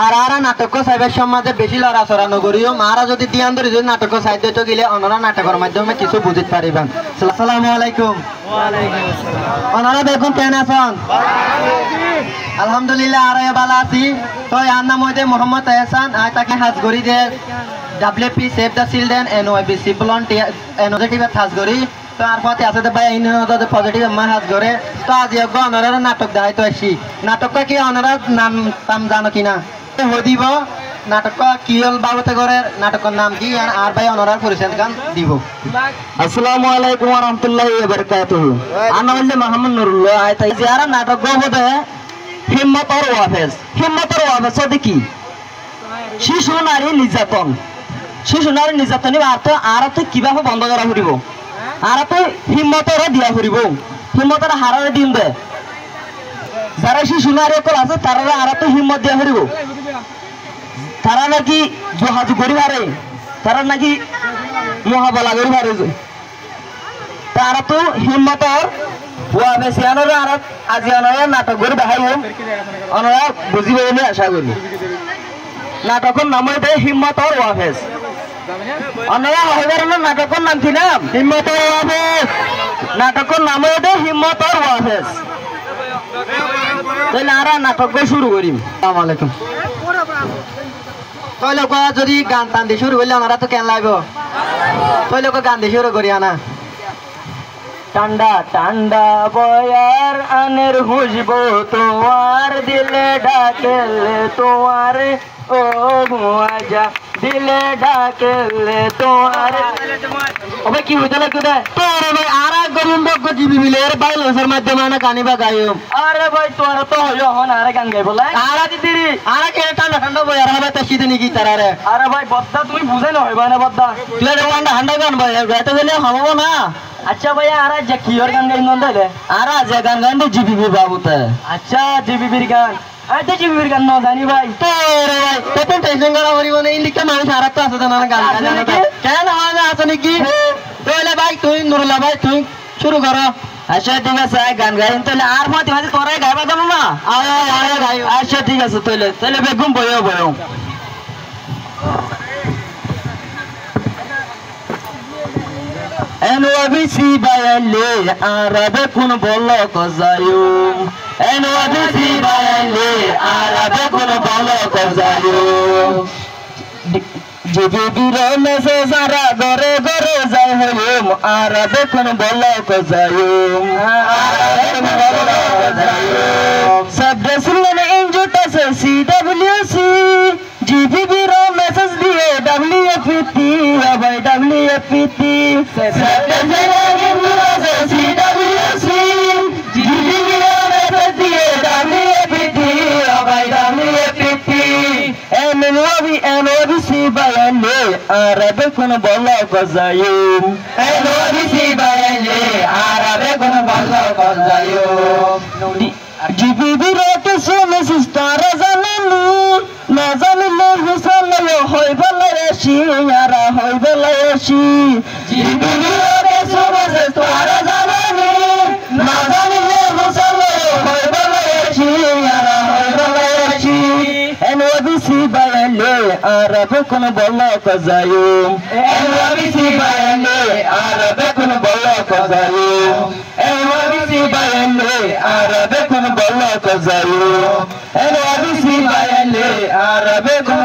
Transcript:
আর আরা নাটক সাইবের সমাজে বেশি লড়াচড়া নগরীয় মারা যদি দিয়ান ধরে যদি নাটক সাহিত্য তো গেলে অনারা নাটকের মাধ্যমে কিছু বুঝতে পারিবেন। আসসালামু আলাইকুম। ওনারা দেখুন কেন আছেন? আলহামদুলিল্লাহ আর ভালো আছি। তো আর নাম হইতে মোহাম্মদ এহসান। আয় তাকে হাজগড়ি দে WP Save the Children NYBC volunteer energetic হাজগড়ি। তো আর পথে আছে ভাই ইনতে পজিটিভ মা হাজগড়ে। তো আজ ইয়গ অনারা নাটক দেখাই তো আসি। নাটকটা কি অনারা নাম তাম জানো কিনা? হদিব নাটক কি হল বাবতে করে নাটকের নাম কি আর ভাই অনারার পরিচয় গান দিব। আসসালামু আলাইকুম ওয়া রাহমাতুল্লাহি ওয়া বারাকাতুহু। আনা হইলে মোহাম্মদ নুরুল্লাহ। আয় তাই যারা নাটক গবদে হিম্মত আর ওয়াফেজ। হিম্মত আর ওয়াফেজ দেখি শিশু নারী নির্যাতন। শিশু নারী নির্যাতন আর তো কিভাবে বন্ধ করা ফুরিব? আর তো হিম্মতর দিয়া ফুরিব। হিম্মতর হারারে দিন দে। যারা শিশু নারী অকল আছে তারা আর তো হিম্মত দিয়া ফুরিব। তারা নাকি জহাজ গড়ি হারে, তারা নাকি মহাবলা গড়ি হারে। তারা তো হিম্মতর ওয়াফেজ আনারা আর আজি আনারা নাটক গড়ি দেখাইব। আনারা বুঝিব বলে আশা করি। নাটকের নাম হইতে হিম্মত আর ওয়াফেজ। আপনারা হইবার নাটকের নাম কি নাম? হিম্মত আর ওয়াফেজ। নাটকের নাম হইতে হিম্মত আর ওয়াফেজ। তাহলে আর নাটক শুরু করিম। আসসালামু আলাইকুম। তই লোক যদি গান টান দিয়ে শুরু করলে ওনারা তো কেন লাগবে? তই লোক গান দিয়ে শুরু করি আনা। ঠান্ডা ঠান্ডা বয়ার আনের হুসব তোমার দিলে ডাকেলে তোমার ও আজা দিলে ডাকেলে তোমার। ওবে কি হইতে লাগবে দে? তোরে ভাই আর গোবিন্দ জিবি মিলের ভাই লসের মাধ্যমে আনা গানিবা গাইও। আরে ভাই তোর তো হইও হন আরে গান গাইব লাই। আরা দিদি আরা কে ঠান্ডা ঠান্ডা বয়ার হবে তো শীতে নাকি তারারে। আরে ভাই বদ্দা তুমি বুঝে না হইবা না বদ্দা। তুই ঠান্ডা ঠান্ডা গান ভাই গাইতে গেলে হবো না। আচ্ছা ভাইয়া আর যে কিওর গান গাইন নন দে? আর যে গান গান দি জিবি বাবুতে। আচ্ছা জিবিবির গান। আইতে জিবিবির গান ন জানি ভাই। তোরে ভাই কত টেনশন করা হরিব না ইলিকা মানুষ আর তো আছে না গান গান কেন হয় আছে নাকি? তোলে ভাই তুই নুরুল্লাহ ভাই তুই শুরু করো। আচ্ছা ঠিক আছে গান গাইন তাহলে আর মাঝে মাঝে তোরাই গাইবা জানো না? আয় আয় গাই। আচ্ছা ঠিক আছে তাহলে তাহলে বেগুম বয়ো বয়ো। NYBC বাইলে আরবে কোন বলো কজায়ু। NYBC বাইলে আরবে কোন বলো কজায়ু। জিবিবির মেসেজ সারা ঘরে ঘরে যাই হইম আরবে কোন বলো কজায়ু। সাবডেসিলেন ইনজুটাসে CWC জিবিবির মেসেজ দিয়ে WFT ভাই WFT। সাবডেসিলেন ইনজুটাসে CWC জিবিবির মেসেজ দিয়ে WFT ভাই WFT। NYBC বাইলে আরবে কোন বলো কজায়ু। NYBC বাইলে আরবে কোন বলো কজায়ু। জিবিবির কিছু মেসেজ তারা জানেনি না জানিলে হুসালে হই বেলায়সি আর হই বেলায়সি। জিবিবির কিছু মেসেজ তারা জানেনি না জানিলে হুসালে হই বেলায়সি আর হই বেলায়সি। NYBC বাইলে আরবে কোন বলো কজায়ু। NYBC বাইলে আরবে কোন বলো কজায়ু। NYBC বাইলে আরবে কোন বলো কজায়ু। NYBC বাইলে আরবে কোন